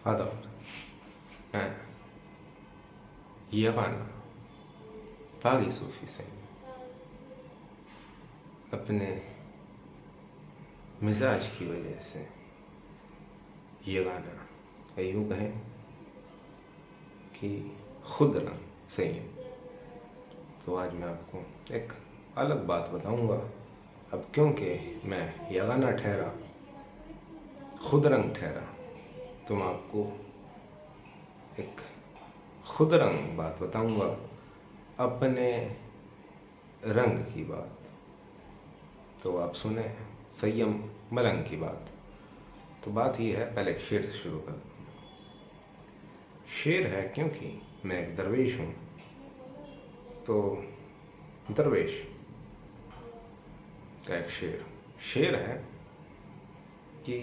आदब हैं यवाना बागी सूफी से अपने मिजाज की वजह से ये गाना यूँ कहें कि खुद रंग सही। तो आज मैं आपको एक अलग बात बताऊंगा। अब क्योंकि मैं ये गाना ठहरा, खुद रंग ठहरा, तो मैं आपको एक खुद रंग बात बताऊंगा, अपने रंग की बात। तो आप सुने संयम मलंग की बात। तो बात ही है, पहले एक शेर से शुरू कर। शेर है क्योंकि मैं एक दरवेश हूँ। तो दरवेश का एक शेर है कि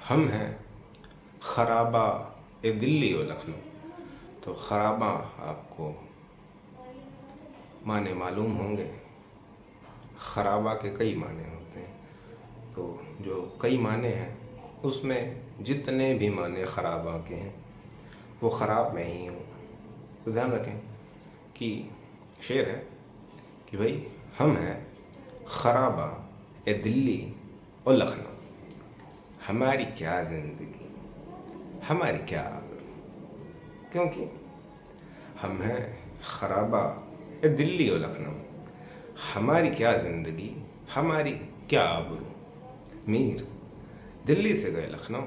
हम हैं खराबा ए दिल्ली और लखनऊ। तो खराबा आपको माने मालूम होंगे। खराबा के कई माने होते हैं। तो जो कई माने हैं उसमें जितने भी माने खराबा के हैं वो ख़राब में ही हूँ। तो ध्यान रखें कि शेर है कि भाई हम हैं खराबा ए दिल्ली और लखनऊ। हमारी क्या ज़िंदगी, हमारी क्या आबरू, क्योंकि हम हैं खराबा ए दिल्ली और लखनऊ। हमारी क्या ज़िंदगी, हमारी क्या आबरू। मीर दिल्ली से गए लखनऊ,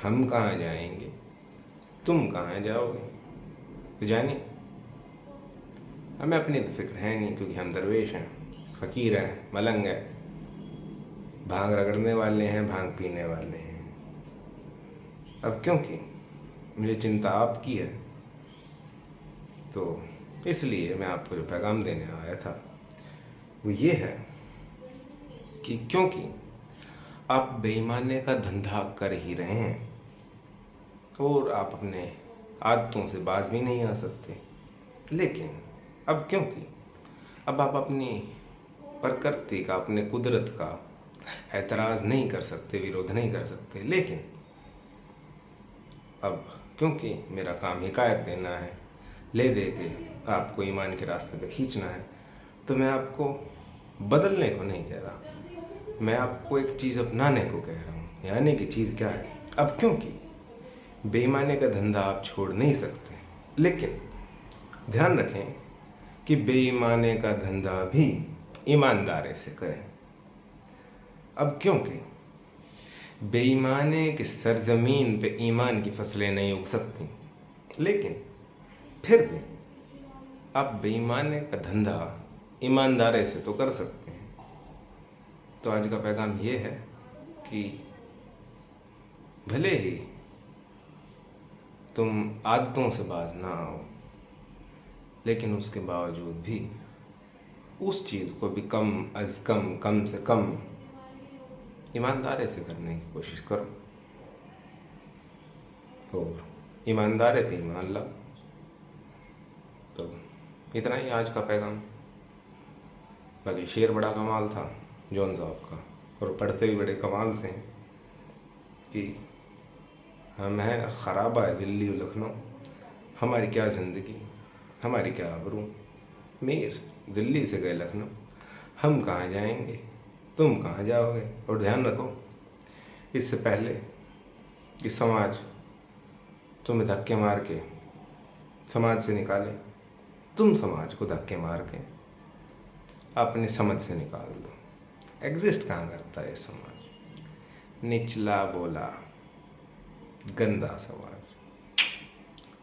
हम कहाँ जाएंगे, तुम कहाँ जाओगे। तो जानिए, हमें अपनी तो फिक्र है नहीं, क्योंकि हम दरवेश हैं, फ़कीर हैं, मलंग हैं, भांग रगड़ने वाले हैं, भांग पीने वाले हैं। अब क्योंकि मुझे चिंता आपकी है, तो इसलिए मैं आपको जो पैगाम देने आया था वो ये है कि क्योंकि आप बेईमानी का धंधा कर ही रहे हैं और आप अपने आदतों से बाज भी नहीं आ सकते, लेकिन अब क्योंकि अब आप अपनी प्रकृति का, अपने कुदरत का एतराज़ नहीं कर सकते, विरोध नहीं कर सकते, लेकिन अब क्योंकि मेरा काम हिकायत देना है, ले दे के आपको ईमान के रास्ते पे खींचना है, तो मैं आपको बदलने को नहीं कह रहा, मैं आपको एक चीज़ अपनाने को कह रहा हूँ। यानी कि चीज़ क्या है, अब क्योंकि बेईमानी का धंधा आप छोड़ नहीं सकते, लेकिन ध्यान रखें कि बेईमानी का धंधा भी ईमानदारी से करें। अब क्योंकि बेईमानी की सरजमीन पे ईमान की फसलें नहीं उग सकती, लेकिन फिर भी आप बेईमानी का धंधा ईमानदारी से तो कर सकते हैं। तो आज का पैगाम ये है कि भले ही तुम आदतों से बाज ना आओ, लेकिन उसके बावजूद भी उस चीज़ को भी कम से कम ईमानदारी से करने की कोशिश करो, और ईमानदारी पे ईमान लाओ। तो इतना ही आज का पैगाम। बाकी शेर बड़ा कमाल था जॉन साहब का, और पढ़ते भी बड़े कमाल से हैं कि हम हैं खराबा है दिल्ली और लखनऊ, हमारी क्या ज़िंदगी, हमारी क्या आबरू। मीर दिल्ली से गए लखनऊ, हम कहाँ जाएंगे, तुम कहाँ जाओगे। और ध्यान रखो, इससे पहले कि समाज तुम्हें धक्के मार के समाज से निकाले, तुम समाज को धक्के मार के अपनी समझ से निकाल दो। एग्जिस्ट कहाँ करता है समाज, निचला बोला गंदा समाज,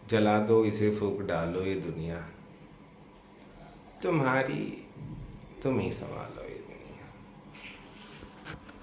जला दो इसे, फूंक डालो ये दुनिया तुम्हारी, तुम ही संभालो ये।